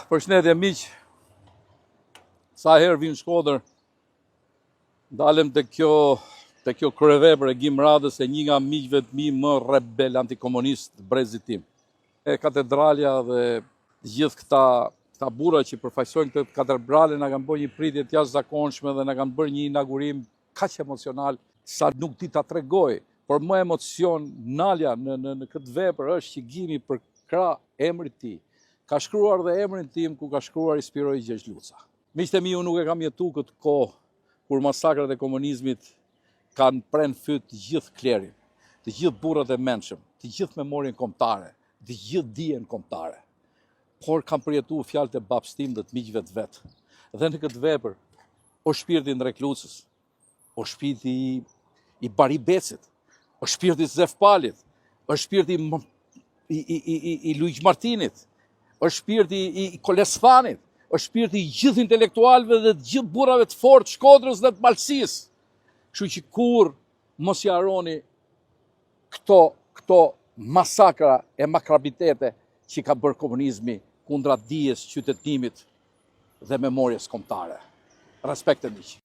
Përshëndetje miq, sa herë vinë Shkodër, dalem të kjo kryevepër e Gim Radës e një nga miqve të mi më rebel antikomunist brezit tim. Katedralja dhe gjithë këta burra që përfaqësojnë këtë katedrale na kanë bërë një pritje të jashtëzakonshme dhe na kanë bërë një inaugurim kaq emocional sa nuk di ta tregoj, por më emocion nalja në këtë vepër është që Gimi për krah emrit të tij ka shkruar dhe emrin tim ku ka shkruar Inspiroj Gjergj Luca. Miqtë e mi, unë nuk e kam jetu këtë kohë kur masakrat e komunizmit kanë pren fyt të gjithë klerin, të gjithë burrat e mençëm, të gjithë memorien kombëtare, të gjithë dijen kombëtare. Por kam përjetuar fjalët e babës tim dhe të miqve të vet. Dhe në këtë vepër, o shpirti i Ndrek Lucës, o shpirti i Bari Becit, o shpirti i Zef Palit, o shpirti i Luiq Martinit, është shpirti i Kolesfanit, është shpirti i gjithë intelektualëve dhe të gjithë burrave të fortë Shkodrës dhe të Malësisë. Kështu që kur mos i harroni këto masakra e makrabitete që ka bërë komunizmi kundra dijes, qytetëtimit dhe memorjes kombëtare. Respekt e miq.